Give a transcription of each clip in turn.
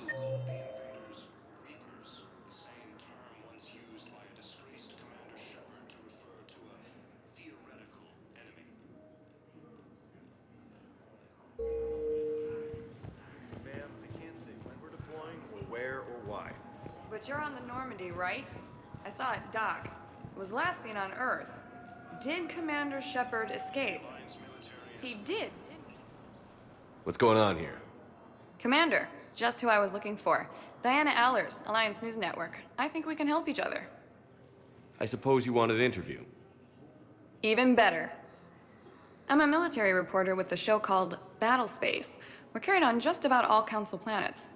Council called the invaders Reapers, the same term once used by a disgraced Commander Shepard to refer to a theoretical enemy. Ma'am, I can't say when we're deploying, or where, or why. But you're on the Normandy, right? I saw it dock. It was last seen on Earth. Did Commander Shepard escape? He did. What's going on here? Commander, just who I was looking for. Diana Allers, Alliance News Network. I think we can help each other. I suppose you want an interview. Even better. I'm a military reporter with the show called Battle Space. We're carried on just about all Council planets.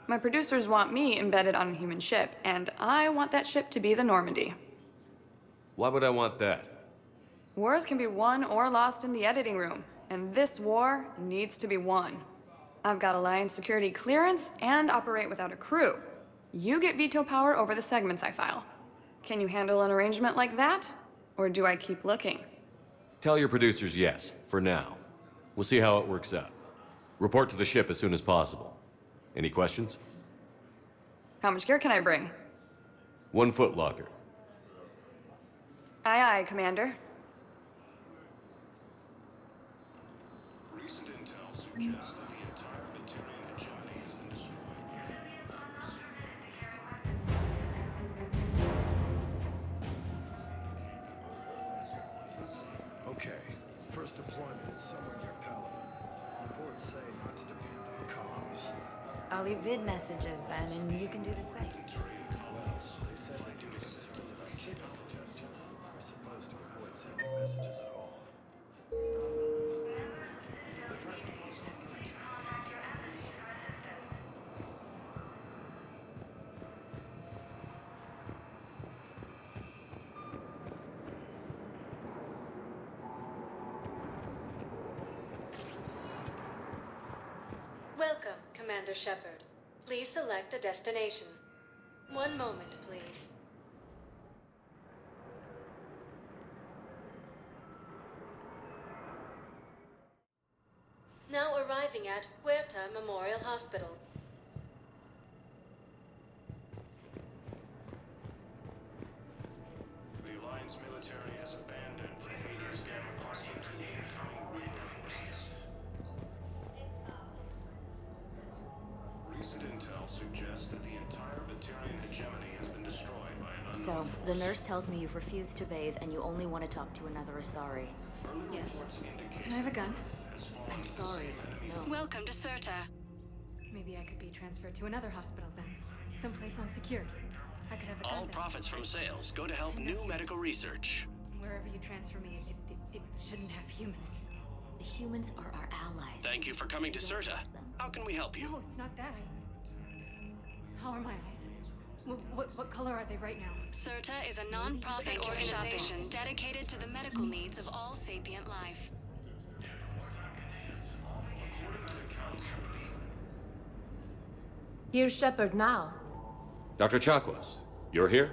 My producers want me embedded on a human ship, and I want that ship to be the Normandy. Why would I want that? Wars can be won or lost in the editing room, and this war needs to be won. I've got Alliance security clearance and operate without a crew. You get veto power over the segments I file. Can you handle an arrangement like that? Or do I keep looking? Tell your producers yes, for now. We'll see how it works out. Report to the ship as soon as possible. Any questions? How much gear can I bring? 1 foot locker. Aye, aye, Commander. Recent intel suggests that the entire Batarian hegemony has been destroyed. Okay, first deployment is somewhere near Paladin. Reports say not to depend on comms. I'll leave vid messages then, and you can do the same. Well, they said they do concerns about signal congestion. We're supposed to avoid sending messages at all. Welcome, Commander Shepard. Please select a destination. One moment, please. Now arriving at Huerta Memorial Hospital. The Alliance military has abandoned the Hades Gamma cluster to the incoming Reaper forces. Recent intel suggests that the entire Batarian hegemony has been destroyed by an unknown So, the force. nurse tells me you've refused to bathe and you only want to talk to another Asari. Early Yes. reports indicate Can I have a gun? has fallen I'm to the sorry, same enemy. no. Welcome to Cirta. Maybe I could be transferred to another hospital then. Someplace unsecured. I could have a gun All then. profits from sales go to help new medical research. Wherever you transfer me, it shouldn't have humans. The humans are our allies. Thank you for coming to We don't Cirta. trust them. How can we help you? No, it's not that. How are my eyes? What color are they right now? Cirta is a non-profit organization dedicated to the medical needs of all sapient life. According to the Council, Here's Shepard now. Dr. Chakwas, you're here?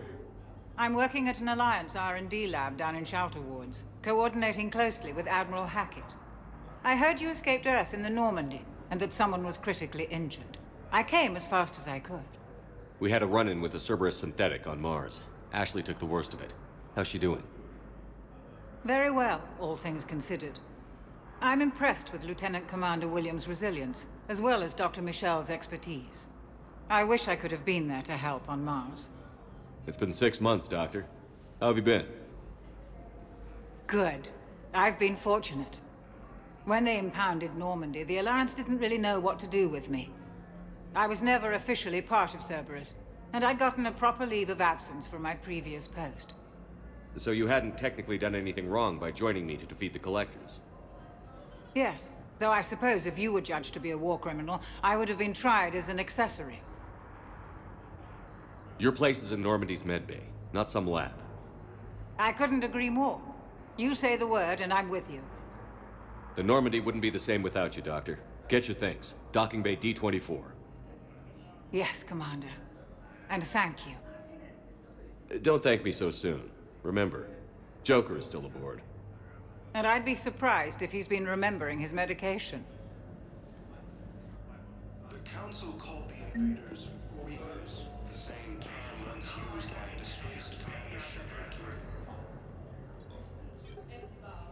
I'm working at an Alliance R&D lab down in Shelter Wards, coordinating closely with Admiral Hackett. I heard you escaped Earth in the Normandy, and that someone was critically injured. I came as fast as I could. We had a run-in with a Cerberus synthetic on Mars. Ashley took the worst of it. How's she doing? Very well, all things considered. I'm impressed with Lieutenant Commander Williams' resilience, as well as Dr. Michel's expertise. I wish I could have been there to help on Mars. It's been 6 months, Doctor. How have you been? Good. I've been fortunate. When they impounded Normandy, the Alliance didn't really know what to do with me. I was never officially part of Cerberus, and I'd gotten a proper leave of absence from my previous post. So you hadn't technically done anything wrong by joining me to defeat the Collectors? Yes, though I suppose if you were judged to be a war criminal, I would have been tried as an accessory. Your place is in Normandy's medbay, not some lab. I couldn't agree more. You say the word, and I'm with you. The Normandy wouldn't be the same without you, Doctor. Get your things. Docking bay D-24. Yes, Commander. And thank you. Don't thank me so soon. Remember, Joker is still aboard. And I'd be surprised if he's been remembering his medication. the Council called the invaders, reavers, the same term once used by a disgraced Commander Shepard to...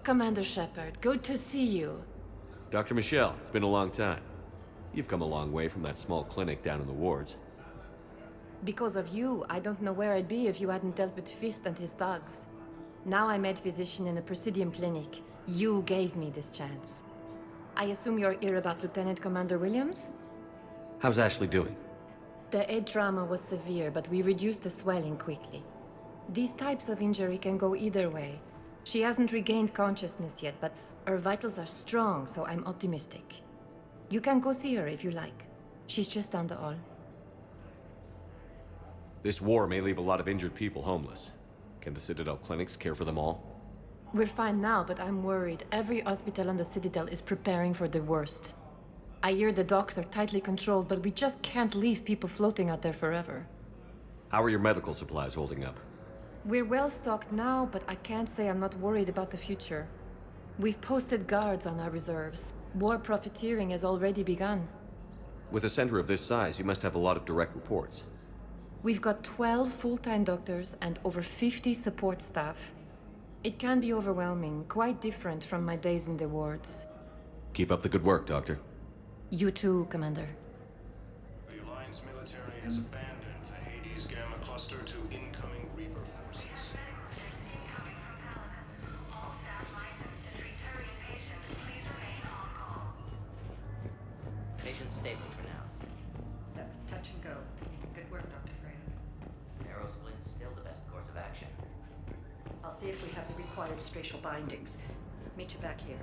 Commander Shepard, good to see you. Dr. Michelle, it's been a long time. You've come a long way from that small clinic down in the wards. Because of you, I don't know where I'd be if you hadn't dealt with Fist and his thugs. Now I'm head physician in a Presidium clinic. You gave me this chance. I assume you're here about Lieutenant Commander Williams? How's Ashley doing? The head trauma was severe, but we reduced the swelling quickly. These types of injury can go either way. She hasn't regained consciousness yet, but her vitals are strong, so I'm optimistic. You can go see her if you like. She's just down the hall. This war may leave a lot of injured people homeless. Can the Citadel clinics care for them all? We're fine now, but I'm worried. Every hospital on the Citadel is preparing for the worst. I hear the docks are tightly controlled, but we just can't leave people floating out there forever. How are your medical supplies holding up? We're well stocked now, but I can't say I'm not worried about the future. We've posted guards on our reserves. War profiteering has already begun. With a center of this size, you must have a lot of direct reports. We've got 12 full-time doctors and over 50 support staff. It can be overwhelming, quite different from my days in the wards. Keep up the good work, Doctor. You too, Commander. The Alliance military has abandoned the Hades Gamma cluster to incoming Reaper forces. Patient's stable for now. That was touch and go. Good work, Dr. Frey. Narrow split's still the best course of action. I'll see if we have the required spatial bindings. Meet you back here.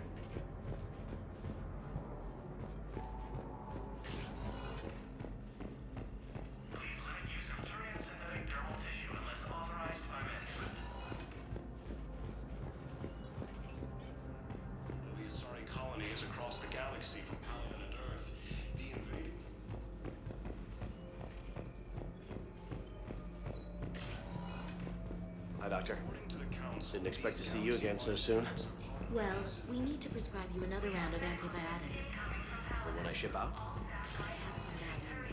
Doctor. Didn't expect to see you again so soon. Well, we need to prescribe you another round of antibiotics. For when I ship out? I have some bad news.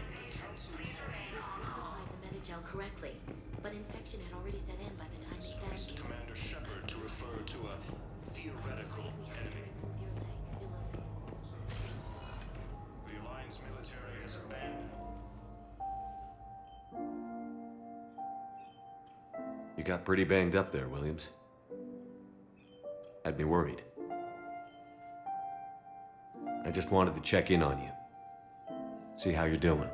We applied the Medigel correctly, but infection had already set in by the time we found you. Commander Shepard to refer to a theoretical enemy. The Alliance military has abandoned. You got pretty banged up there, Williams. Had me worried. I just wanted to check in on you. See how you're doing.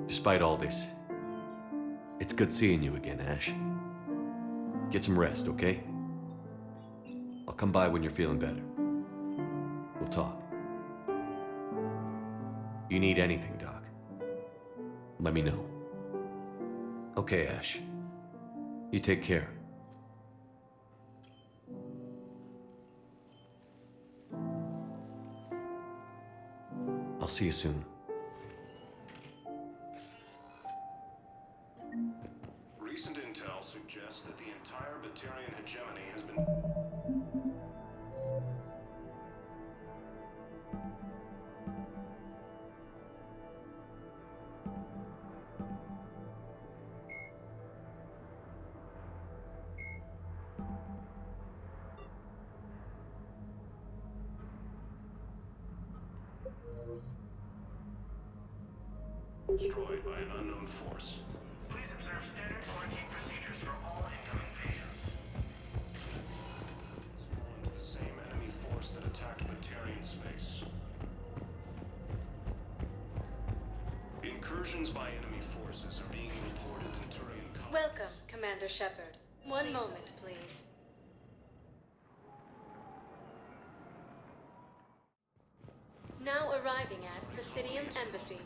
Despite all this, it's good seeing you again, Ash. Get some rest, okay? I'll come by when you're feeling better. We'll talk. You need anything, Doc, let me know. Okay, Ash. You take care. I'll see you soon. Recent intel suggests that the entire Batarian hegemony has been... destroyed by an unknown force. Please observe standard quarantine procedures for all incoming patients. Spawned the same enemy force that attacked Batarian space. Incursions by enemy forces are being reported in Turian colonies. Welcome, Commander Shepard. One moment, please. Now arriving at Presidium Embassy.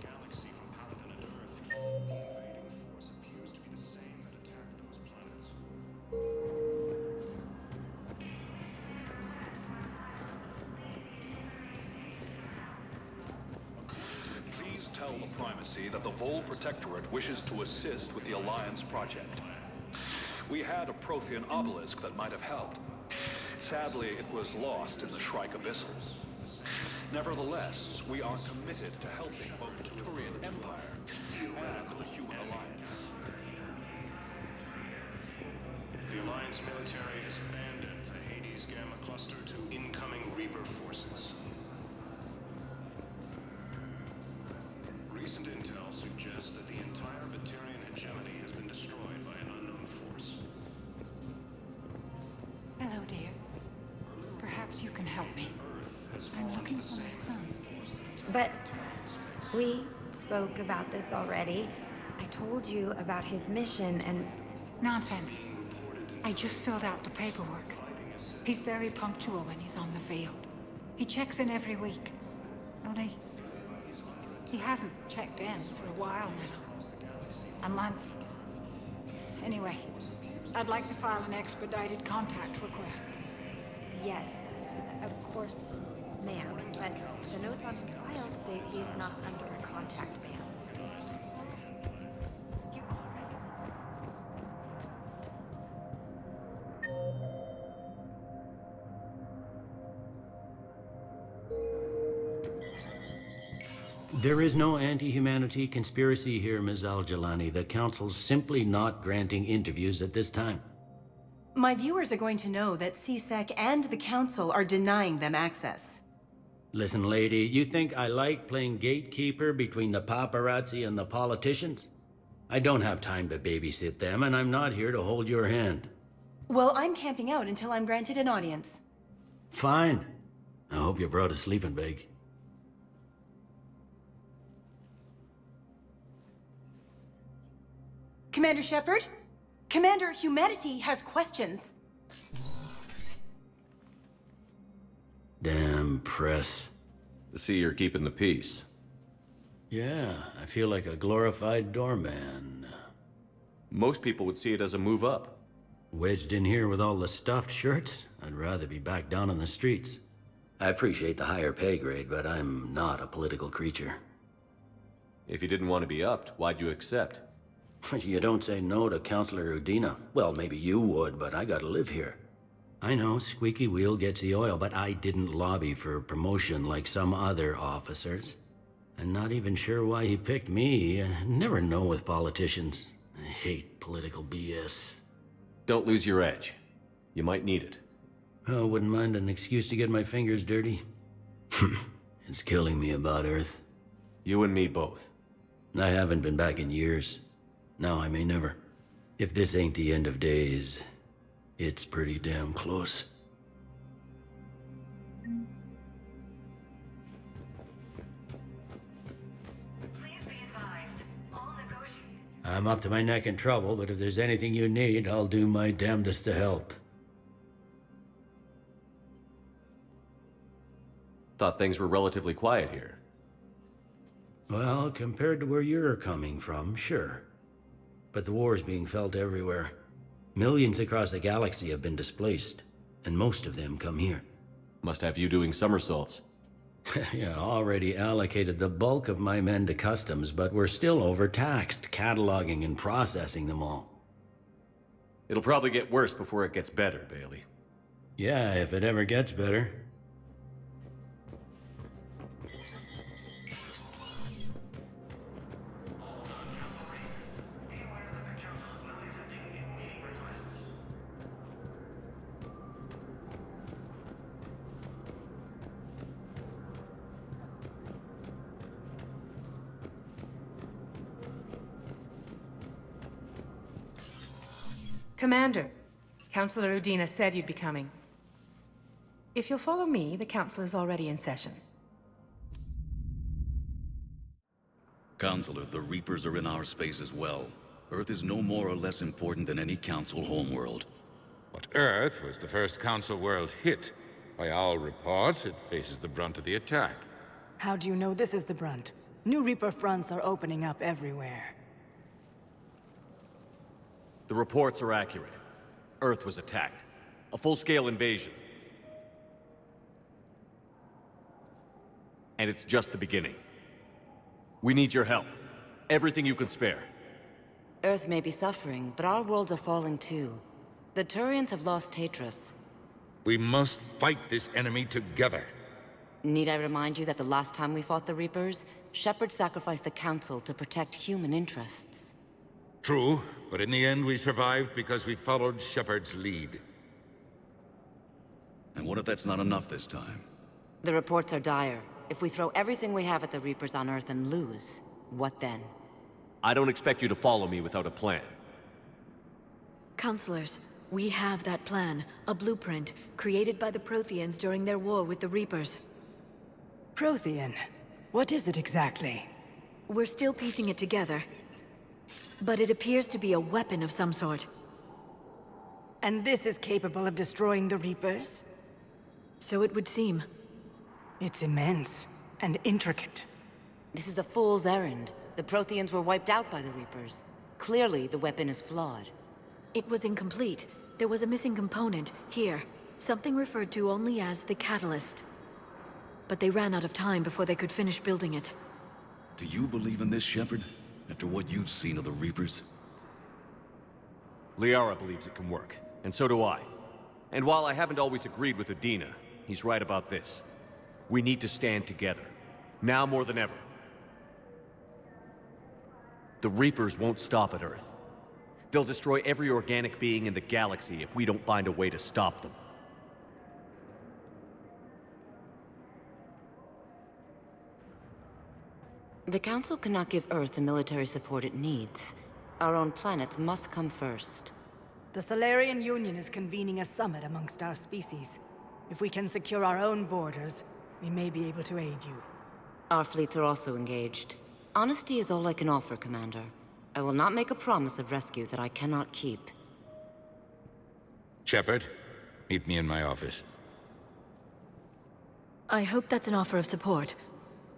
Please tell the Primacy that the Vol Protectorate wishes to assist with the Alliance project. We had a Prothean obelisk that might have helped. Sadly, it was lost in the Shrike Abyssals. Nevertheless, we are committed to helping both the Turian Empire and the Human Alliance. The Alliance military has abandoned the Hades Gamma cluster to incoming Reaper forces. Recent intel suggests that the entire Batarian hegemony has been destroyed by an unknown force. Hello, dear. Perhaps you can help me. I'm looking for my son. But we spoke about this already. I told you about his mission and... Nonsense. I just filled out the paperwork. He's very punctual when he's on the field. He checks in every week. Only... he hasn't checked in for a while now. A month. Anyway, I'd like to file an expedited contact request. Yes, of course, ma'am. But the notes on his file state he's not under a contact ban. There is no anti-humanity conspiracy here, Ms. Al-Jalani. The Council's simply not granting interviews at this time. My viewers are going to know that CSEC and the Council are denying them access. Listen, lady, you think I like playing gatekeeper between the paparazzi and the politicians? I don't have time to babysit them, and I'm not here to hold your hand. Well, I'm camping out until I'm granted an audience. Fine. I hope you brought a sleeping bag. Commander Shepard? Commander, humanity has questions. Damn press. To see you're keeping the peace. Yeah, I feel like a glorified doorman. Most people would see it as a move up. Wedged in here with all the stuffed shirts? I'd rather be back down on the streets. I appreciate the higher pay grade, but I'm not a political creature. If you didn't want to be upped, why'd you accept? You don't say no to Counselor Udina. Well, maybe you would, but I gotta live here. I know, squeaky wheel gets the oil, but I didn't lobby for promotion like some other officers. I'm not even sure why he picked me. I never know with politicians. I hate political BS. Don't lose your edge. You might need it. Oh, wouldn't mind an excuse to get my fingers dirty. It's killing me about Earth. You and me both. I haven't been back in years. Now I may never. If this ain't the end of days, it's pretty damn close. I'm up to my neck in trouble, but if there's anything you need, I'll do my damnedest to help. Thought things were relatively quiet here. Well, compared to where you're coming from, sure. But the war's being felt everywhere. Millions across the galaxy have been displaced, and most of them come here. Must have you doing somersaults. Yeah, already allocated the bulk of my men to customs, but we're still overtaxed, cataloging and processing them all. It'll probably get worse before it gets better, Bailey. Yeah, if it ever gets better. Commander, Counselor Udina said you'd be coming. If you'll follow me, the Council is already in session. Counselor, the Reapers are in our space as well. Earth is no more or less important than any Council homeworld. But Earth was the first Council world hit. By all reports, it faces the brunt of the attack. How do you know this is the brunt? New Reaper fronts are opening up everywhere. The reports are accurate. Earth was attacked. A full-scale invasion. And it's just the beginning. We need your help. Everything you can spare. Earth may be suffering, but our worlds are falling too. The Turians have lost Tatris. We must fight this enemy together. Need I remind you that the last time we fought the Reapers, Shepard sacrificed the Council to protect human interests? True, but in the end we survived because we followed Shepard's lead. And what if that's not enough this time? The reports are dire. If we throw everything we have at the Reapers on Earth and lose, what then? I don't expect you to follow me without a plan. Counselors, we have that plan. A blueprint, created by the Protheans during their war with the Reapers. Prothean? What is it exactly? We're still piecing it together. But it appears to be a weapon of some sort. And this is capable of destroying the Reapers? So it would seem. It's immense and intricate. This is a fool's errand. The Protheans were wiped out by the Reapers. Clearly, the weapon is flawed. It was incomplete. There was a missing component, here. Something referred to only as the catalyst. But they ran out of time before they could finish building it. Do you believe in this, Shepard? After what you've seen of the Reapers? Liara believes it can work, and so do I. And while I haven't always agreed with Udina, he's right about this. We need to stand together. Now more than ever. The Reapers won't stop at Earth. They'll destroy every organic being in the galaxy if we don't find a way to stop them. The Council cannot give Earth the military support it needs. Our own planets must come first. The Solarian Union is convening a summit amongst our species. If we can secure our own borders, we may be able to aid you. Our fleets are also engaged. Honesty is all I can offer, Commander. I will not make a promise of rescue that I cannot keep. Shepard, meet me in my office. I hope that's an offer of support.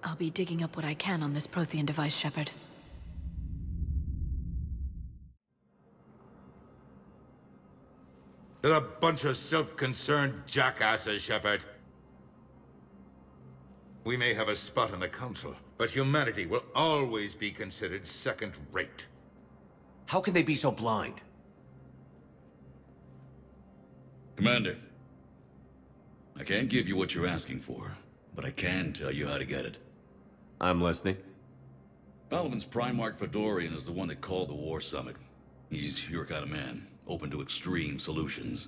I'll be digging up what I can on this Prothean device, Shepard. They're a bunch of self-concerned jackasses, Shepard. We may have a spot in the Council, but humanity will always be considered second-rate. How can they be so blind? Commander, I can't give you what you're asking for, but I can tell you how to get it. I'm listening. Palaven's Primarch Fedorian is the one that called the War Summit. He's your kind of man, open to extreme solutions.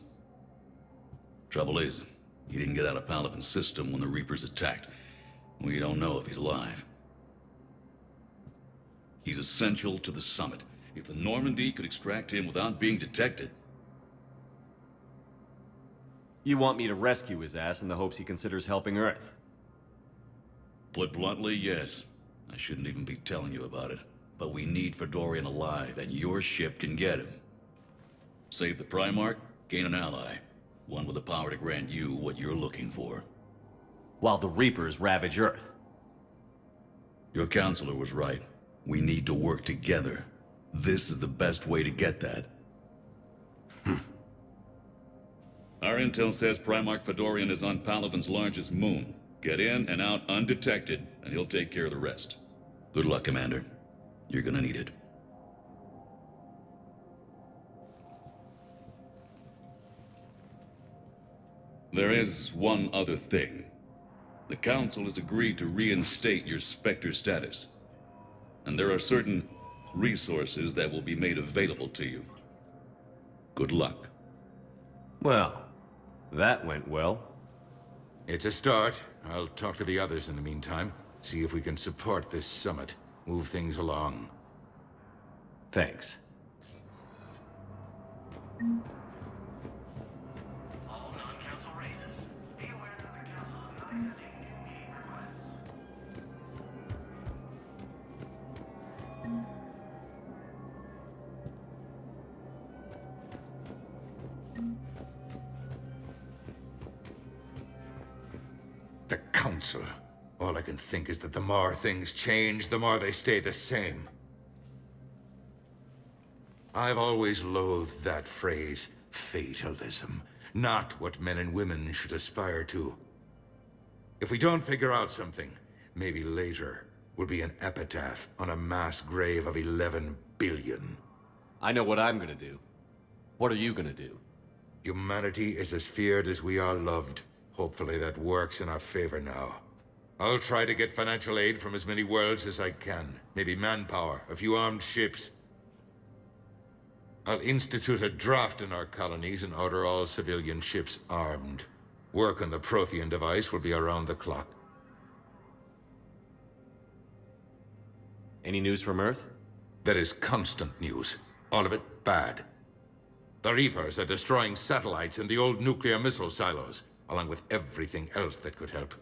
Trouble is, he didn't get out of Palaven's system when the Reapers attacked. We don't know if he's alive. He's essential to the summit. If the Normandy could extract him without being detected... You want me to rescue his ass in the hopes he considers helping Earth? Put bluntly, yes. I shouldn't even be telling you about it. But we need Fedorian alive, and your ship can get him. Save the Primarch, gain an ally. One with the power to grant you what you're looking for. While the Reapers ravage Earth. Your counselor was right. We need to work together. This is the best way to get that. Our intel says Primarch Fedorian is on Palaven's largest moon. Get in and out undetected, and he'll take care of the rest. Good luck, Commander. You're gonna need it. There is one other thing. The Council has agreed to reinstate your Spectre status. And there are certain resources that will be made available to you. Good luck. Well, that went well. It's a start. I'll talk to the others in the meantime. See if we can support this summit. Move things along. Thanks. All non-council races, be aware that the council is not accepting new meeting requests. The Council. All I can think is that the more things change, the more they stay the same. I've always loathed that phrase, fatalism. Not what men and women should aspire to. If we don't figure out something, maybe later will be an epitaph on a mass grave of 11 billion. I know what I'm gonna do. What are you gonna do? Humanity is as feared as we are loved. Hopefully that works in our favor now. I'll try to get financial aid from as many worlds as I can. Maybe manpower, a few armed ships. I'll institute a draft in our colonies and order all civilian ships armed. Work on the Prothean device will be around the clock. Any news from Earth? There is constant news. All of it bad. The Reapers are destroying satellites and the old nuclear missile silos, along with everything else that could help.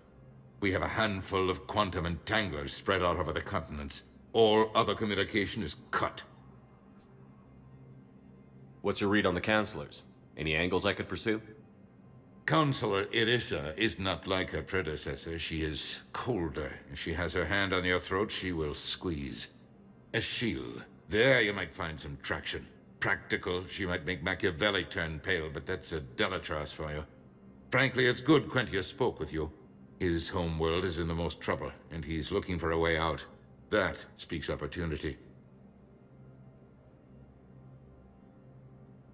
We have a handful of quantum entanglers spread out over the continents. All other communication is cut. What's your read on the counselors? Any angles I could pursue? Counselor Irissa is not like her predecessor. She is colder. If she has her hand on your throat, she will squeeze. Eschil. There you might find some traction. Practical, she might make Machiavelli turn pale, but that's a Delatras for you. Frankly, it's good Quentius spoke with you. His home world is in the most trouble, and he's looking for a way out. That speaks opportunity.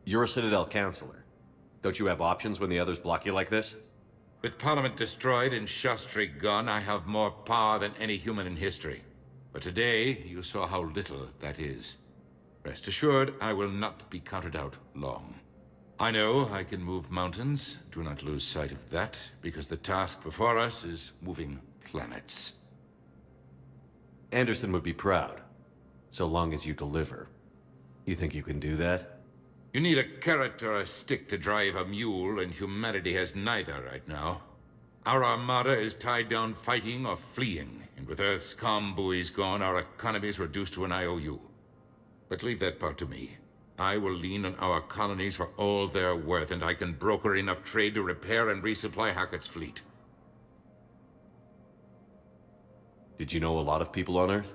You're a Citadel counselor. Don't you have options when the others block you like this? With Parliament destroyed and Shastri gone, I have more power than any human in history. But today, you saw how little that is. Rest assured, I will not be counted out long. I know I can move mountains. Do not lose sight of that, because the task before us is moving planets. Anderson would be proud, so long as you deliver. You think you can do that? You need a carrot or a stick to drive a mule, and humanity has neither right now. Our armada is tied down fighting or fleeing, and with Earth's comm buoys gone, our economy is reduced to an IOU. But leave that part to me. I will lean on our colonies for all they're worth, and I can broker enough trade to repair and resupply Hackett's fleet. Did you know a lot of people on Earth?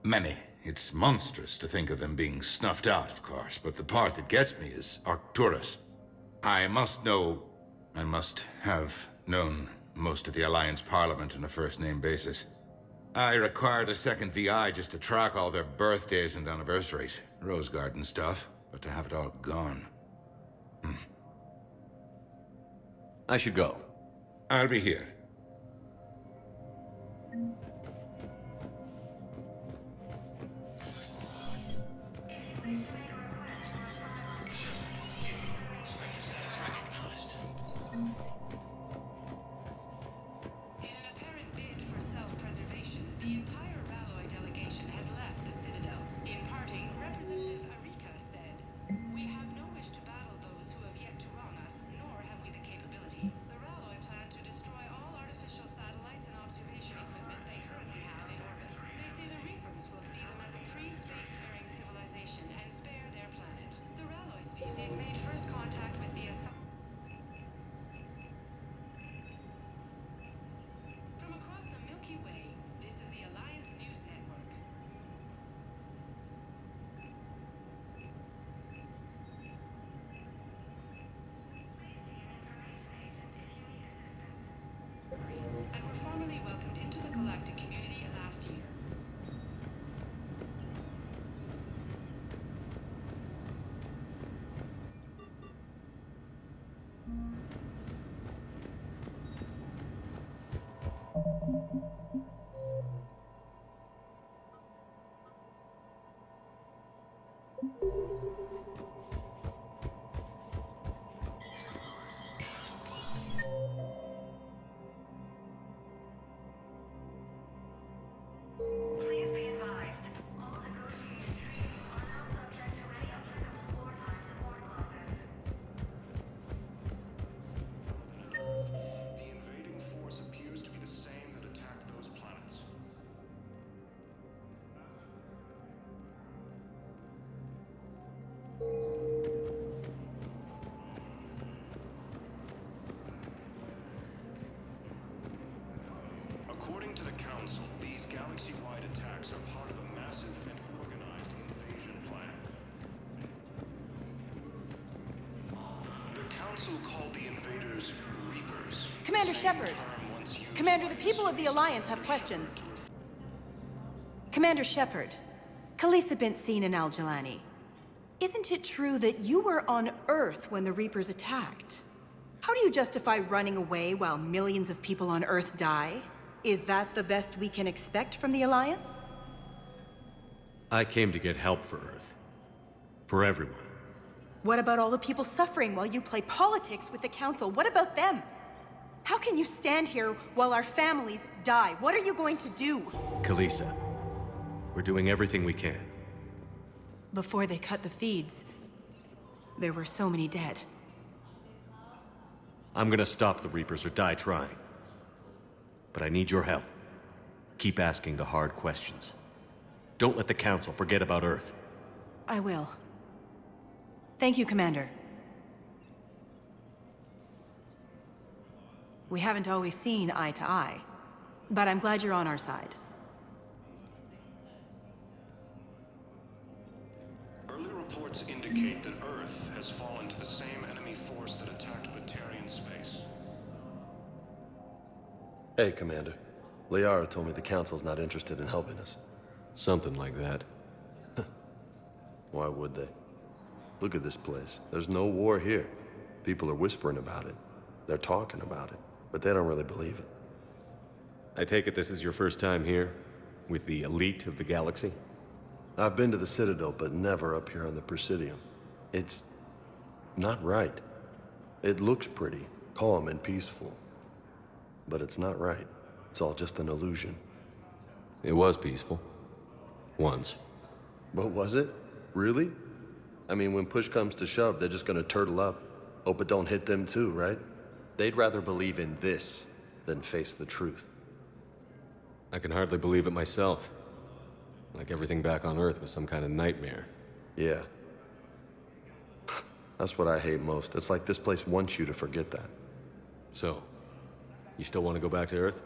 Many. It's monstrous to think of them being snuffed out, of course, but the part that gets me is Arcturus. I must have known most of the Alliance Parliament on a first-name basis. I required a second VI just to track all their birthdays and anniversaries. Rose Garden stuff, but to have it all gone. I should go. I'll be here. According to the Council, these galaxy-wide attacks are part of a massive and organized invasion plan. The Council called the invaders Reapers. Commander Shepard. Commander, the people of the Alliance have questions. Commander Shepard, Khaleesa bint Seen and Al-Jalani. Isn't it true that you were on Earth when the Reapers attacked? How do you justify running away while millions of people on Earth die? Is that the best we can expect from the Alliance? I came to get help for Earth. For everyone. What about all the people suffering while you play politics with the Council? What about them? How can you stand here while our families die? What are you going to do? Kalisa, we're doing everything we can. Before they cut the feeds, there were so many dead. I'm gonna stop the Reapers or die trying. But I need your help. Keep asking the hard questions. Don't let the Council forget about Earth. I will. Thank you, Commander. We haven't always seen eye to eye, but I'm glad you're on our side. Early reports indicate that Earth has fallen to the same enemy force that attacked Batarian space. Hey, Commander. Liara told me the Council's not interested in helping us. Something like that. Why would they? Look at this place. There's no war here. People are whispering about it. They're talking about it, but they don't really believe it. I take it this is your first time here? With the elite of the galaxy? I've been to the Citadel, but never up here on the Presidium. It's not right. It looks pretty, calm and peaceful. But it's not right. It's all just an illusion. It was peaceful. Once. But was it? Really? I mean, when push comes to shove, they're just gonna turtle up. Hope it don't hit them too, right? They'd rather believe in this than face the truth. I can hardly believe it myself. Like everything back on Earth was some kind of nightmare. Yeah. That's what I hate most. It's like this place wants you to forget that. So, you still want to go back to Earth?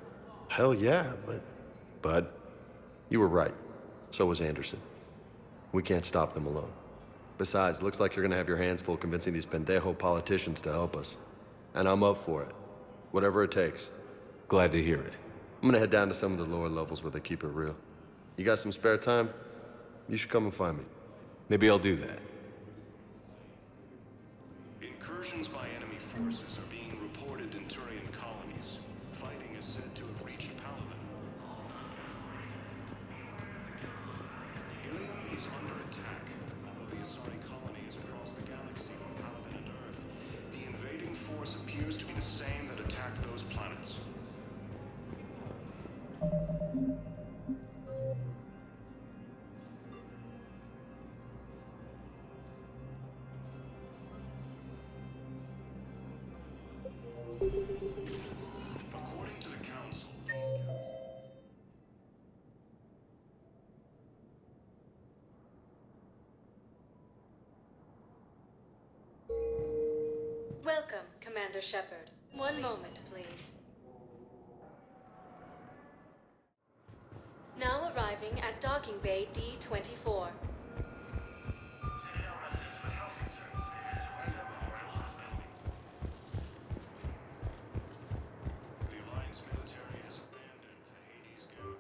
Hell yeah, but... You were right. So was Anderson. We can't stop them alone. Besides, looks like you're gonna have your hands full convincing these pendejo politicians to help us. And I'm up for it. Whatever it takes. Glad to hear it. I'm gonna head down to some of the lower levels where they keep it real. You got some spare time? You should come and find me. Maybe I'll do that. Incursions by enemy forces are being reported in Turian colonies. Fighting is said to have reached Paladin. Ilium is under attack. Although the Asari colony is across the galaxy from Paladin and Earth, the invading force appears to be the same that attacked those planets. According to the Council, Welcome, Commander Shepard. One moment, please. Now arriving at Docking Bay D-24. the Alliance military has abandoned the Hades Gamma.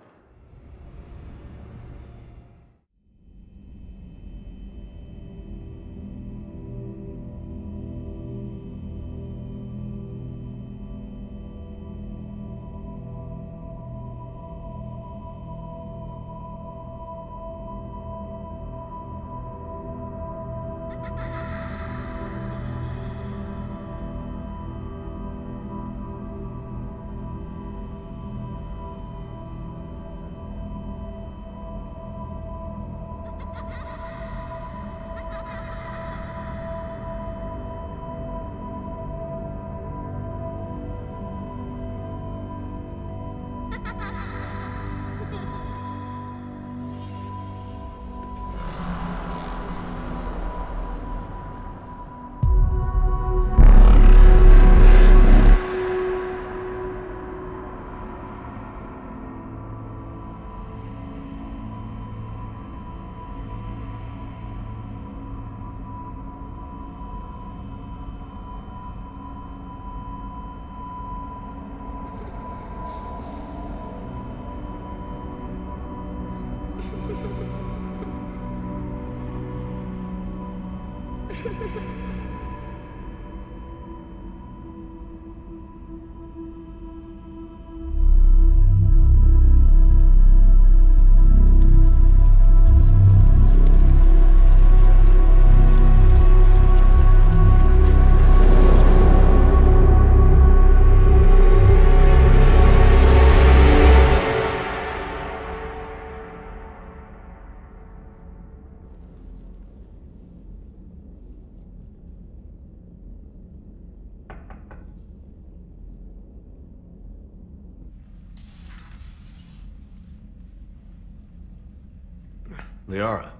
Liara,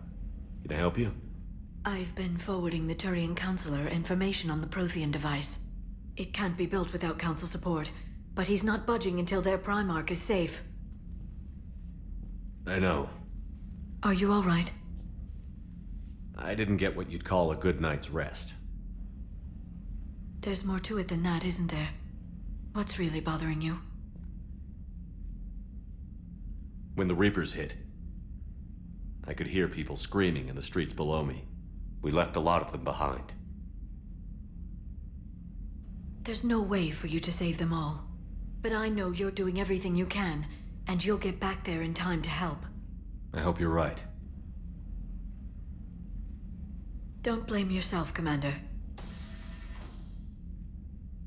can I help you? I've been forwarding the Turian Counselor information on the Prothean device. It can't be built without Council support, but he's not budging until their Primarch is safe. I know. Are you all right? I didn't get what you'd call a good night's rest. There's more to it than that, isn't there? What's really bothering you? When the Reapers hit, I could hear people screaming in the streets below me. We left a lot of them behind. There's no way for you to save them all. But I know you're doing everything you can, and you'll get back there in time to help. I hope you're right. Don't blame yourself, Commander.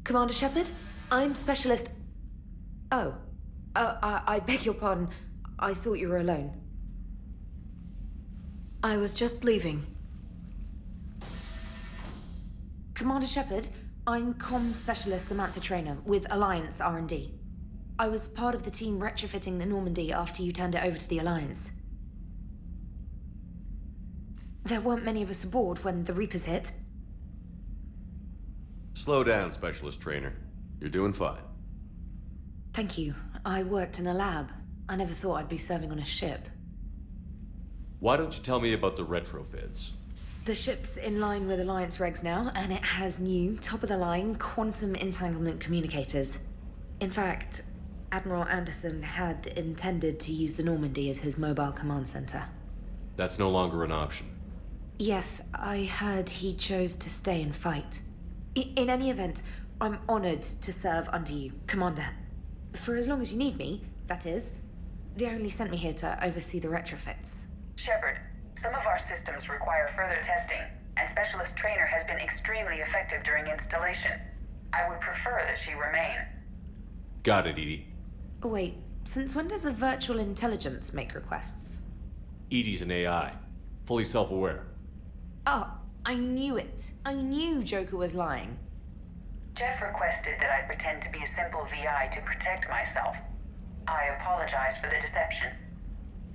Commander Shepard, I'm Specialist... Oh. I beg your pardon. I thought you were alone. I was just leaving. Commander Shepard, I'm Comm Specialist Samantha Traynor with Alliance R&D. I was part of the team retrofitting the Normandy after you turned it over to the Alliance. There weren't many of us aboard when the Reapers hit. Slow down, Specialist Trainer. You're doing fine. Thank you. I worked in a lab. I never thought I'd be serving on a ship. Why don't you tell me about the retrofits? The ship's in line with Alliance regs now, and it has new, top-of-the-line quantum entanglement communicators. In fact, Admiral Anderson had intended to use the Normandy as his mobile command center. That's no longer an option. Yes, I heard he chose to stay and fight. In any event, I'm honored to serve under you, Commander. For as long as you need me, that is. They only sent me here to oversee the retrofits. Shepard, some of our systems require further testing, and Specialist Trainer has been extremely effective during installation. I would prefer that she remain. Got it, Edie. Oh, wait, since when does a virtual intelligence make requests? Edie's an AI, fully self-aware. Oh, I knew it. I knew Joker was lying. Jeff requested that I pretend to be a simple VI to protect myself. I apologize for the deception.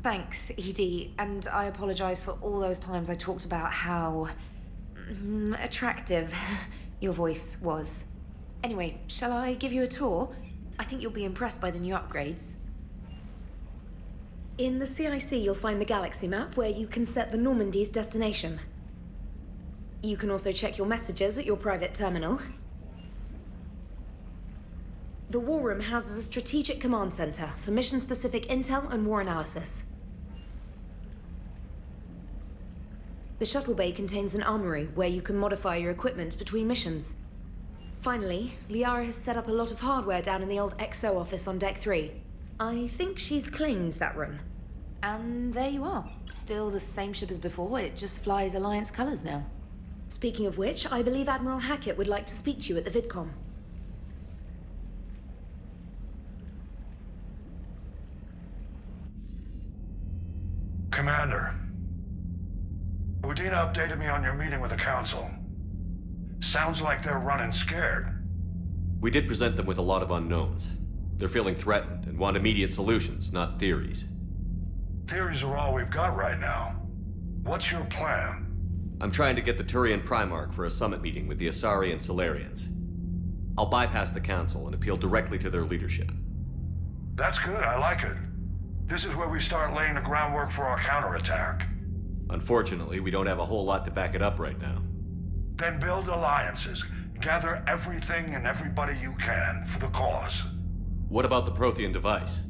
Thanks, Edie, and I apologize for all those times I talked about how... attractive your voice was. Anyway, shall I give you a tour? I think you'll be impressed by the new upgrades. In the CIC, you'll find the galaxy map where you can set the Normandy's destination. You can also check your messages at your private terminal. The War Room houses a strategic command center for mission-specific intel and war analysis. The shuttle bay contains an armory where you can modify your equipment between missions. Finally, Liara has set up a lot of hardware down in the old XO office on Deck 3. I think she's claimed that room. And there you are. Still the same ship as before, it just flies Alliance colors now. Speaking of which, I believe Admiral Hackett would like to speak to you at the VidCom. Commander, Udina updated me on your meeting with the Council. Sounds like they're running scared. We did present them with a lot of unknowns. They're feeling threatened and want immediate solutions, not theories. Theories are all we've got right now. What's your plan? I'm trying to get the Turian Primarch for a summit meeting with the Asari and Solarians. I'll bypass the Council and appeal directly to their leadership. That's good, I like it. This is where we start laying the groundwork for our counterattack. Unfortunately, we don't have a whole lot to back it up right now. Then build alliances. Gather everything and everybody you can for the cause. What about the Prothean device?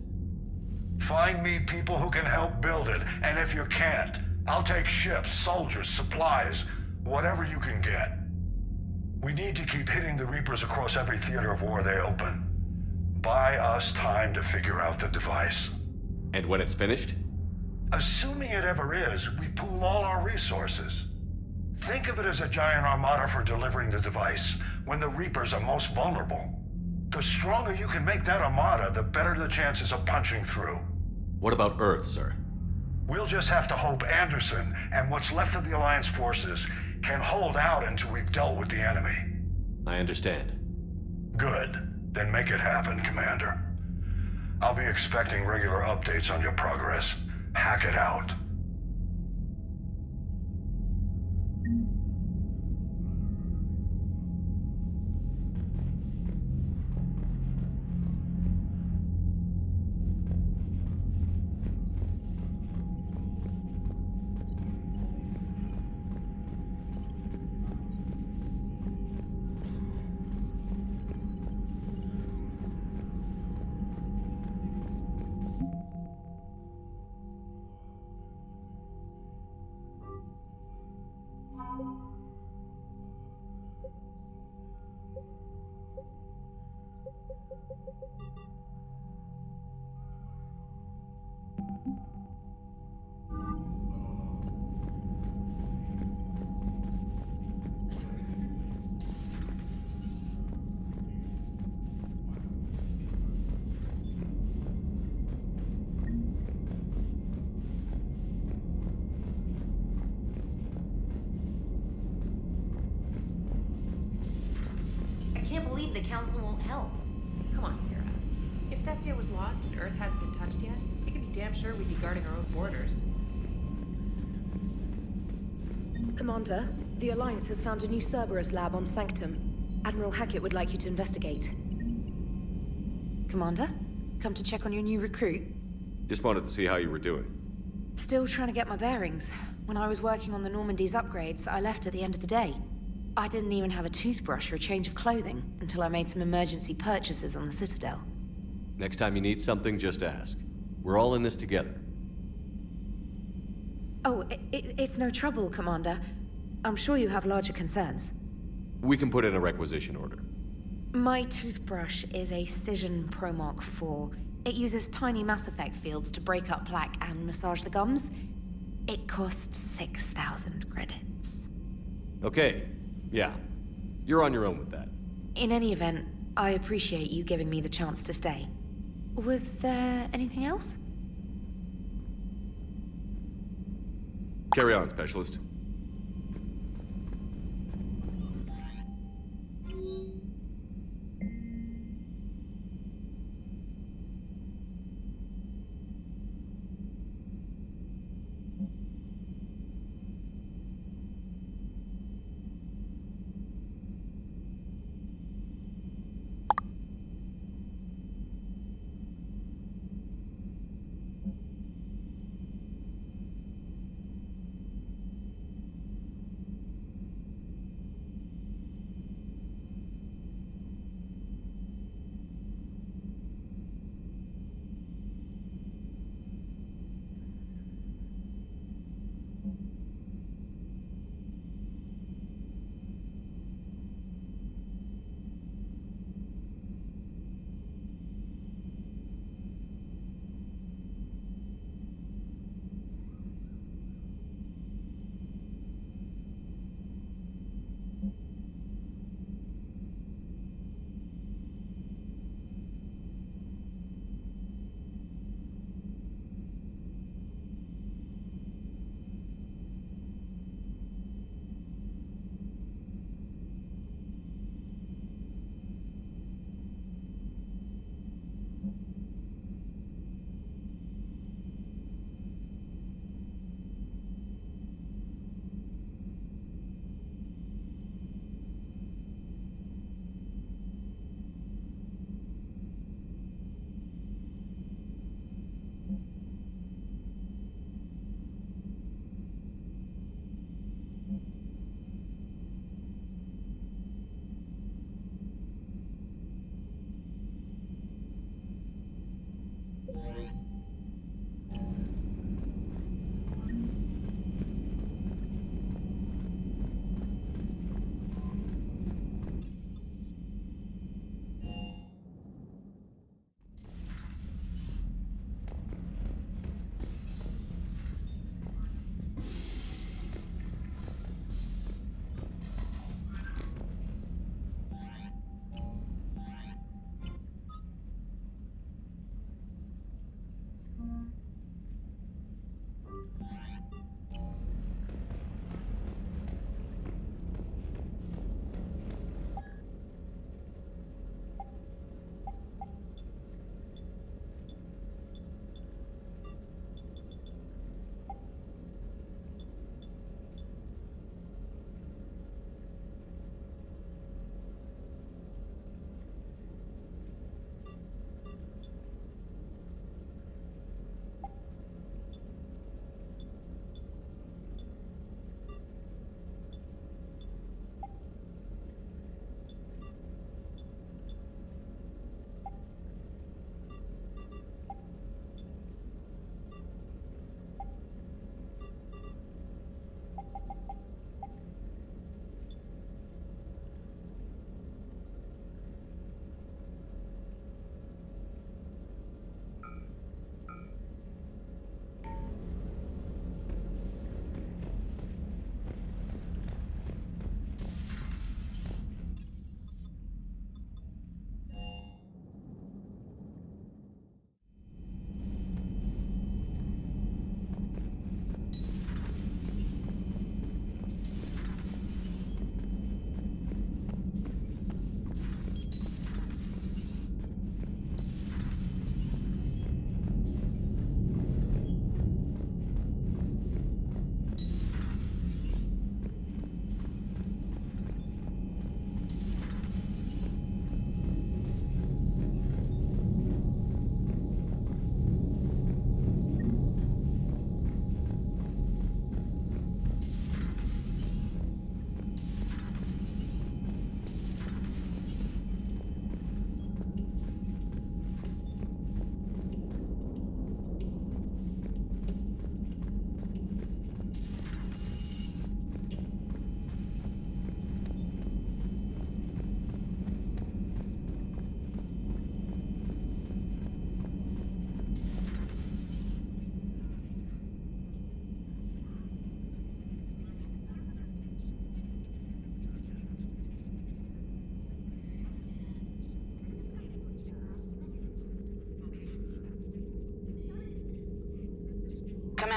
Find me people who can help build it, and if you can't, I'll take ships, soldiers, supplies, whatever you can get. We need to keep hitting the Reapers across every theater of war they open. Buy us time to figure out the device. And when it's finished? Assuming it ever is, we pool all our resources. Think of it as a giant armada for delivering the device when the Reapers are most vulnerable. The stronger you can make that armada, the better the chances of punching through. What about Earth, sir? We'll just have to hope Anderson and what's left of the Alliance forces can hold out until we've dealt with the enemy. I understand. Good. Then make it happen, Commander. I'll be expecting regular updates on your progress. Hack it out. the Council won't help. Come on, Sarah. If Thessia was lost and Earth hadn't been touched yet, we could be damn sure we'd be guarding our own borders. Commander, the Alliance has found a new Cerberus lab on Sanctum. Admiral Hackett would like you to investigate. Commander, come to check on your new recruit? Just wanted to see how you were doing. Still trying to get my bearings. When I was working on the Normandie's upgrades, I left at the end of the day. I didn't even have a toothbrush or a change of clothing until I made some emergency purchases on the Citadel. Next time you need something, just ask. We're all in this together. Oh, it's no trouble, Commander. I'm sure you have larger concerns. We can put in a requisition order. My toothbrush is a Cision Pro Mark IV. It uses tiny Mass Effect fields to break up plaque and massage the gums. It costs 6,000 credits. Okay, yeah. You're on your own with that. In any event, I appreciate you giving me the chance to stay. Was there anything else? Carry on, Specialist.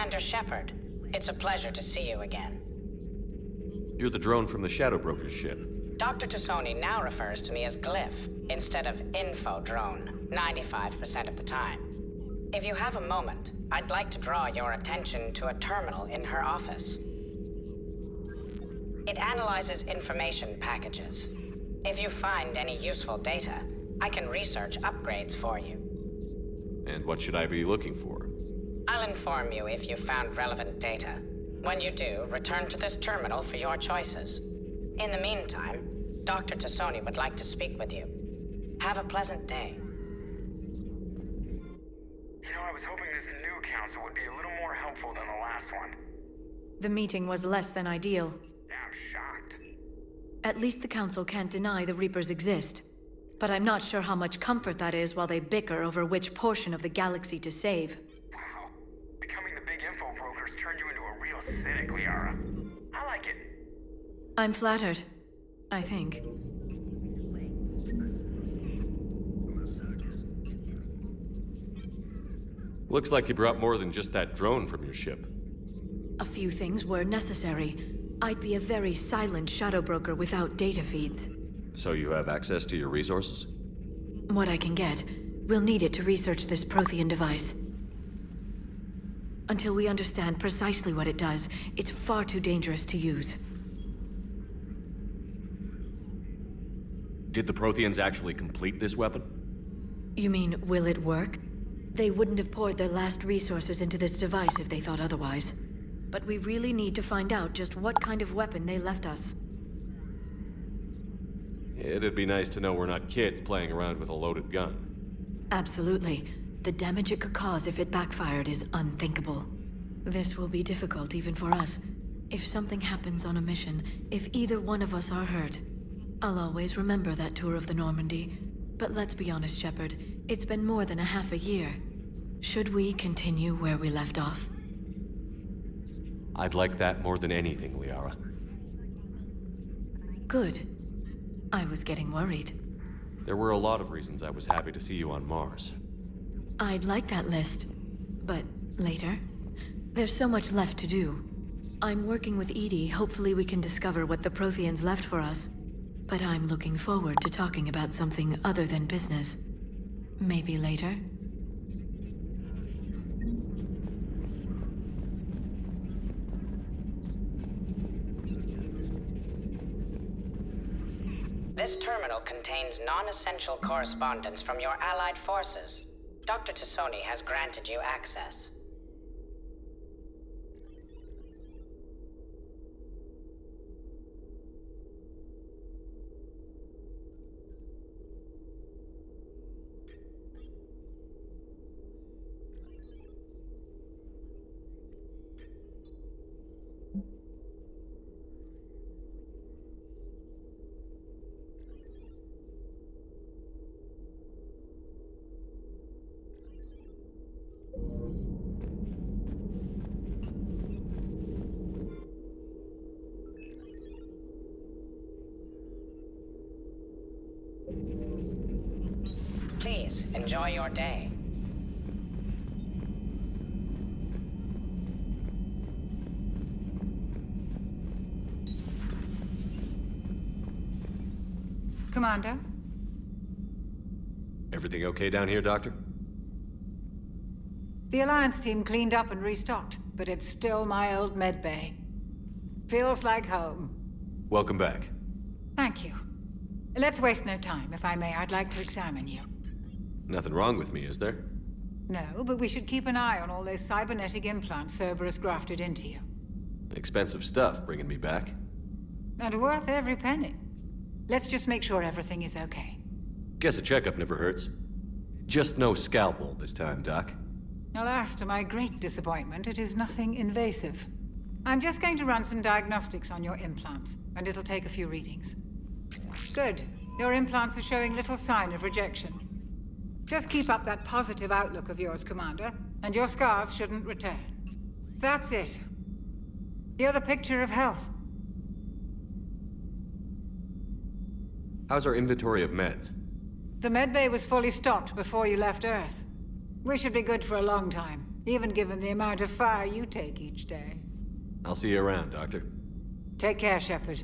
Commander Shepard. It's a pleasure to see you again. You're the drone from the Shadow Broker's ship. Dr. Tassoni now refers to me as Glyph, instead of Info Drone, 95% of the time. If you have a moment, I'd like to draw your attention to a terminal in her office. It analyzes information packages. If you find any useful data, I can research upgrades for you. And what should I be looking for? I'll inform you if you found relevant data. When you do, return to this terminal for your choices. In the meantime, Dr. Tassoni would like to speak with you. Have a pleasant day. You know, I was hoping this new council would be a little more helpful than the last one. The meeting was less than ideal. I'm shocked. At least the council can't deny the Reapers exist. But I'm not sure how much comfort that is while they bicker over which portion of the galaxy to save. Wow. Becoming the big info brokers turned you into a real cynic, Liara. I like it. I'm flattered. I think. Looks like you brought more than just that drone from your ship. A few things were necessary. I'd be a very silent shadow broker without data feeds. So you have access to your resources? What I can get. We'll need it to research this Prothean device. Until we understand precisely what it does, it's far too dangerous to use. Did the Protheans actually complete this weapon? You mean, will it work? They wouldn't have poured their last resources into this device if they thought otherwise. But we really need to find out just what kind of weapon they left us. It'd be nice to know we're not kids playing around with a loaded gun. Absolutely. The damage it could cause if it backfired is unthinkable. This will be difficult even for us. If something happens on a mission, if either one of us are hurt, I'll always remember that tour of the Normandy. But let's be honest, Shepard. It's been more than a half a year. Should we continue where we left off? I'd like that more than anything, Liara. Good. I was getting worried. There were a lot of reasons I was happy to see you on Mars. I'd like that list. But later? There's so much left to do. I'm working with Edie. Hopefully we can discover what the Protheans left for us. But I'm looking forward to talking about something other than business. Maybe later? This terminal contains non-essential correspondence from your allied forces. Dr. Tassoni has granted you access. Please, enjoy your day. Commander? Everything okay down here, Doctor? The Alliance team cleaned up and restocked, but it's still my old medbay. Feels like home. Welcome back. Thank you. Let's waste no time. If I may, I'd like to examine you. Nothing wrong with me, is there? No, but we should keep an eye on all those cybernetic implants Cerberus grafted into you. Expensive stuff bringing me back. And worth every penny. Let's just make sure everything is okay. Guess a checkup never hurts. Just no scalpel this time, Doc. Alas, to my great disappointment, it is nothing invasive. I'm just going to run some diagnostics on your implants, and it'll take a few readings. Good. Your implants are showing little sign of rejection. Just keep up that positive outlook of yours, Commander, and your scars shouldn't return. That's it. You're the picture of health. How's our inventory of meds? The medbay was fully stocked before you left Earth. We should be good for a long time. even given the amount of fire you take each day. I'll see you around, Doctor. Take care, Shepard.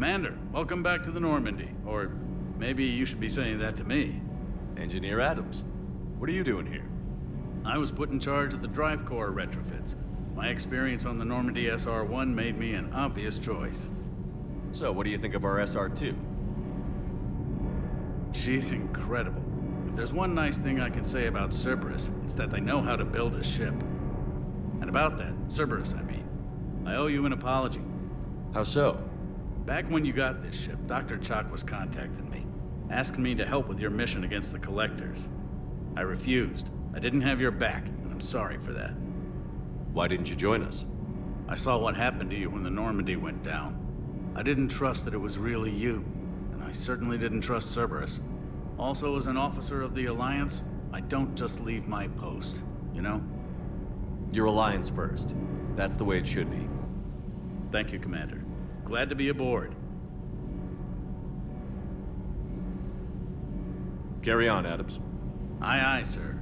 Commander, welcome back to the Normandy. Or maybe you should be saying that to me. Engineer Adams, what are you doing here? I was put in charge of the drive core retrofits. My experience on the Normandy SR-1 made me an obvious choice. So, what do you think of our SR-2? She's incredible. If there's one nice thing I can say about Cerberus, it's that they know how to build a ship. And about that, Cerberus, I mean, I owe you an apology. How so? Back when you got this ship, Dr. Chakwas contacted me, asking me to help with your mission against the Collectors. I refused. I didn't have your back, and I'm sorry for that. Why didn't you join us? I saw what happened to you when the Normandy went down. I didn't trust that it was really you, and I certainly didn't trust Cerberus. Also, as an officer of the Alliance, I don't just leave my post, you know? Your Alliance first. That's the way it should be. Thank you, Commander. Glad to be aboard. Carry on, Adams. Aye, aye, sir.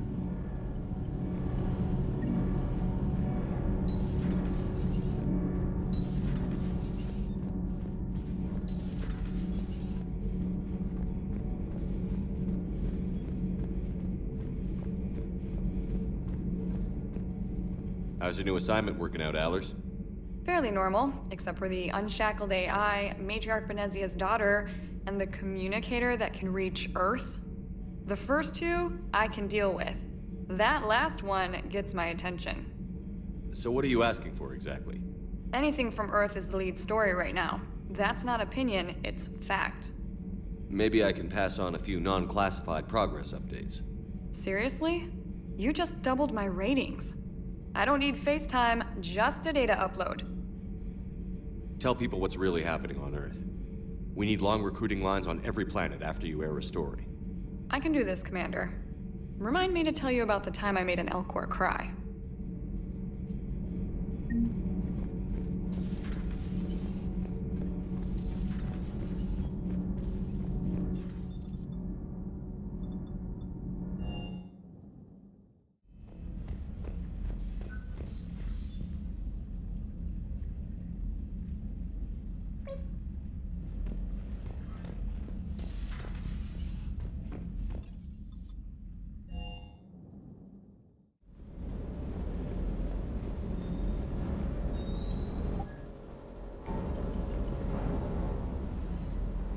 How's your new assignment working out, Allers? Fairly normal, except for the unshackled AI, Matriarch Benezia's daughter, and the communicator that can reach Earth. The first two, I can deal with. That last one gets my attention. So what are you asking for, exactly? Anything from Earth is the lead story right now. That's not opinion, it's fact. Maybe I can pass on a few non-classified progress updates. Seriously? You just doubled my ratings. I don't need FaceTime, just a data upload. Tell people what's really happening on Earth. We need long recruiting lines on every planet after you air a story. I can do this, Commander. Remind me to tell you about the time I made an Elcor cry.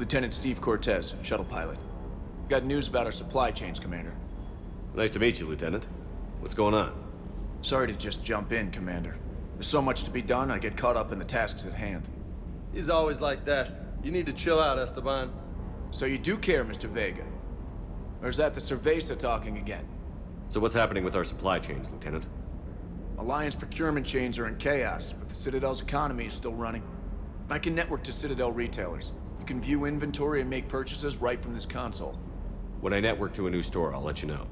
Lieutenant Steve Cortez, shuttle pilot. Got news about our supply chains, Commander. Nice to meet you, Lieutenant. What's going on? Sorry to just jump in, Commander. There's so much to be done, I get caught up in the tasks at hand. He's always like that. You need to chill out, Esteban. So you do care, Mr. Vega? Or is that the Cerveza talking again? So what's happening with our supply chains, Lieutenant? Alliance procurement chains are in chaos, but the Citadel's economy is still running. I can network to Citadel retailers. You can view inventory and make purchases right from this console. When I network to a new store, I'll let you know.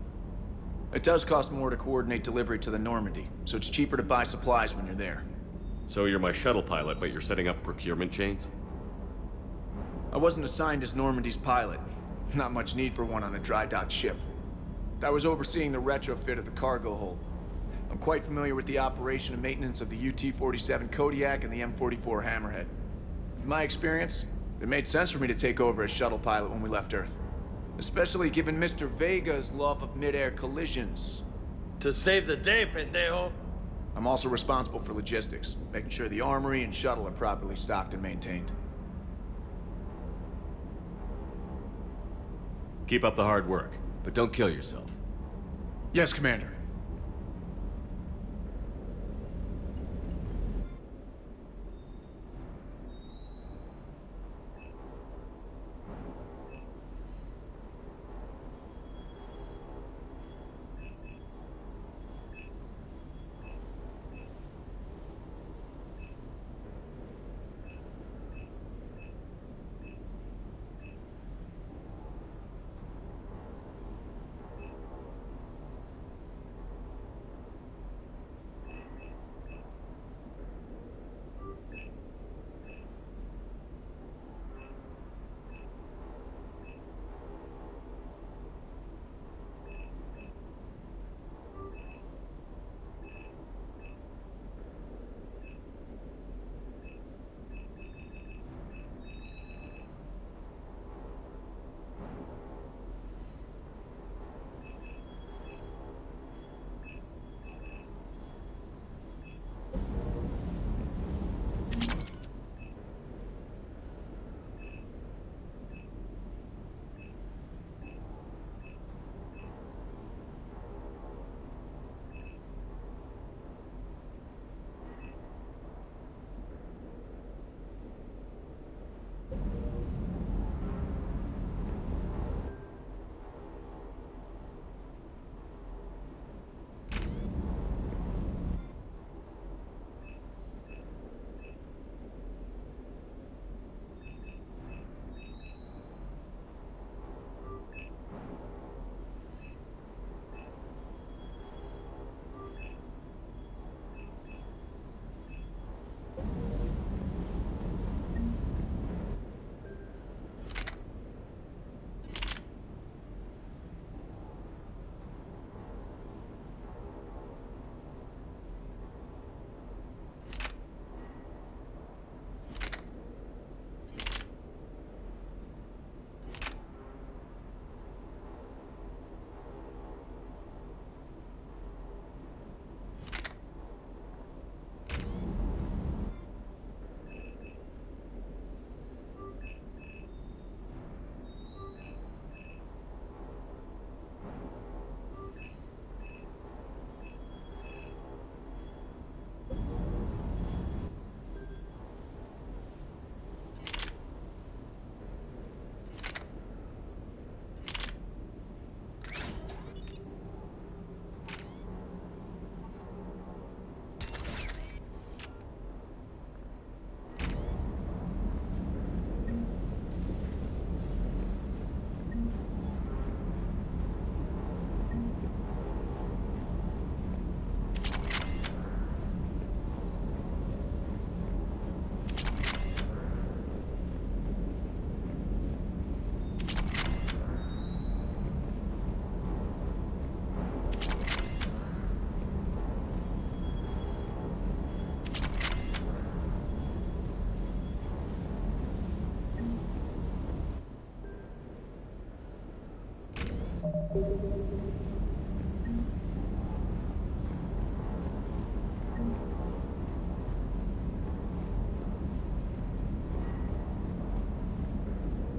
It does cost more to coordinate delivery to the Normandy, so it's cheaper to buy supplies when you're there. So you're my shuttle pilot, but you're setting up procurement chains? I wasn't assigned as Normandy's pilot. Not much need for one on a dry dock ship. I was overseeing the retrofit of the cargo hold. I'm quite familiar with the operation and maintenance of the UT-47 Kodiak and the M44 Hammerhead. In my experience, it made sense for me to take over as shuttle pilot when we left Earth. Especially given Mr. Vega's love of mid-air collisions. To save the day, pendejo! I'm also responsible for logistics, making sure the armory and shuttle are properly stocked and maintained. Keep up the hard work, but don't kill yourself. Yes, Commander.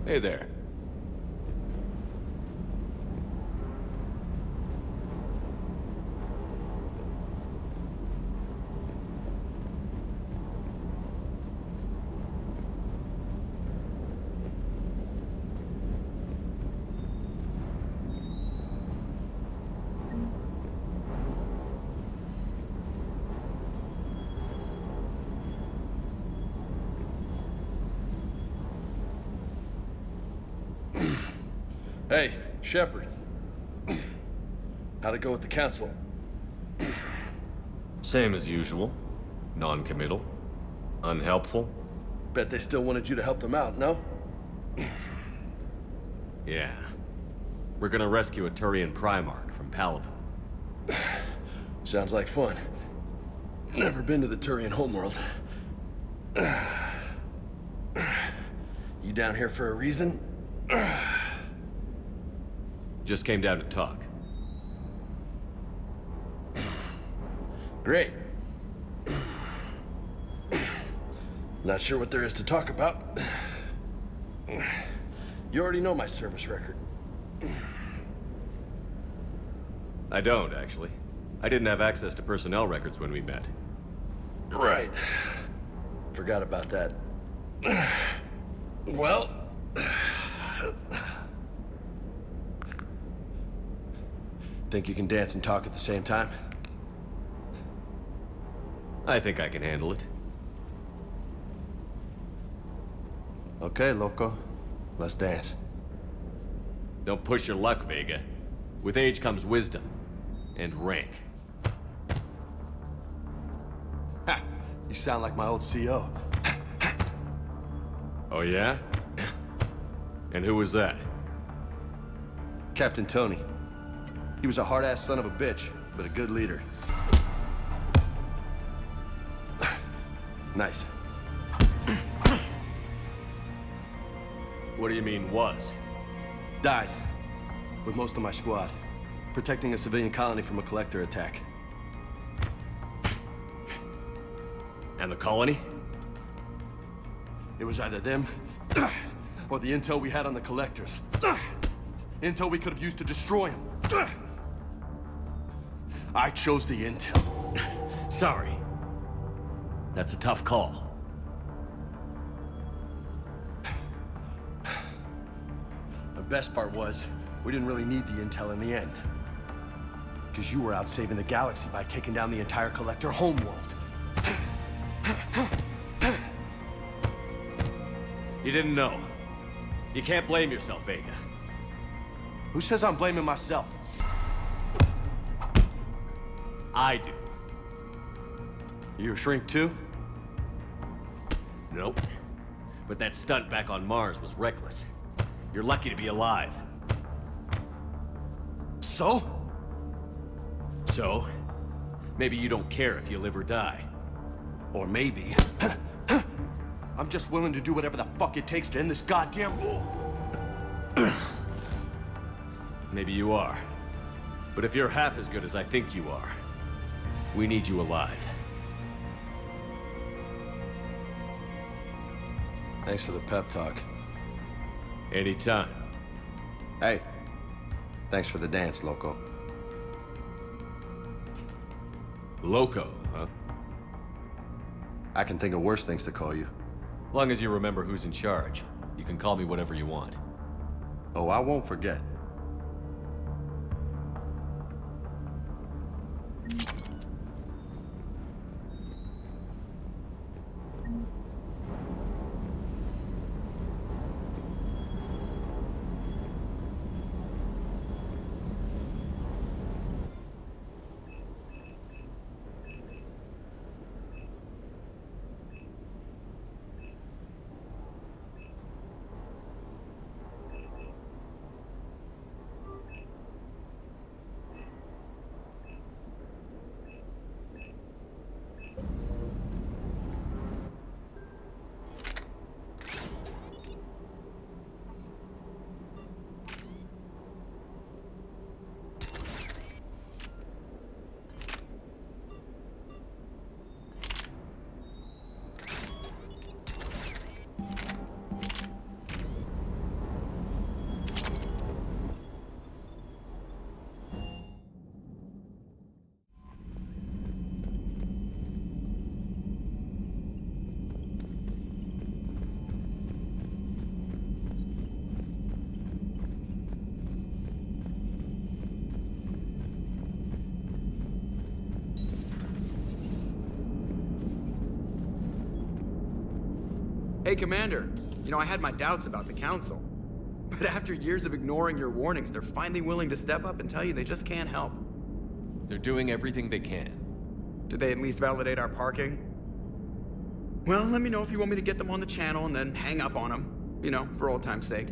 Hey there. Hey, Shepard. How'd it go with the council? Same as usual. Non-committal. Unhelpful. Bet they still wanted you to help them out, no? Yeah. We're gonna rescue a Turian Primarch from Paladin. Sounds like fun. Never been to the Turian homeworld. You down here for a reason? Just came down to talk. Great. Not sure what there is to talk about. You already know my service record. I don't, actually. I didn't have access to personnel records when we met. Right. Forgot about that. Well... Think you can dance and talk at the same time? I think I can handle it. Okay, loco. Let's dance. Don't push your luck, Vega. With age comes wisdom. And rank. Ha! You sound like my old CO. Oh yeah? And who was that? Captain Tony. He was a hard-ass son of a bitch, but a good leader. Nice. What do you mean, was? Died. With most of my squad. Protecting a civilian colony from a collector attack. And the colony? It was either them, or the intel we had on the collectors. Intel we could have used to destroy them. I chose the intel. Sorry. That's a tough call. The best part was, we didn't really need the intel in the end. Because you were out saving the galaxy by taking down the entire collector homeworld. You didn't know. You can't blame yourself, Vega. Who says I'm blaming myself? I do. You a shrink too? Nope. But that stunt back on Mars was reckless. You're lucky to be alive. So? So? Maybe you don't care if you live or die. Or maybe... I'm just willing to do whatever the fuck it takes to end this goddamn war. Maybe you are. But if you're half as good as I think you are, we need you alive. Thanks for the pep talk. Anytime. Hey, thanks for the dance, loco. Loco, huh? I can think of worse things to call you. Long as you remember who's in charge, you can call me whatever you want. Oh, I won't forget. Hey, Commander. You know, I had my doubts about the Council. But after years of ignoring your warnings, they're finally willing to step up and tell you they just can't help. They're doing everything they can. Did they at least validate our parking? Well, let me know if you want me to get them on the channel and then hang up on them. You know, for old time's sake.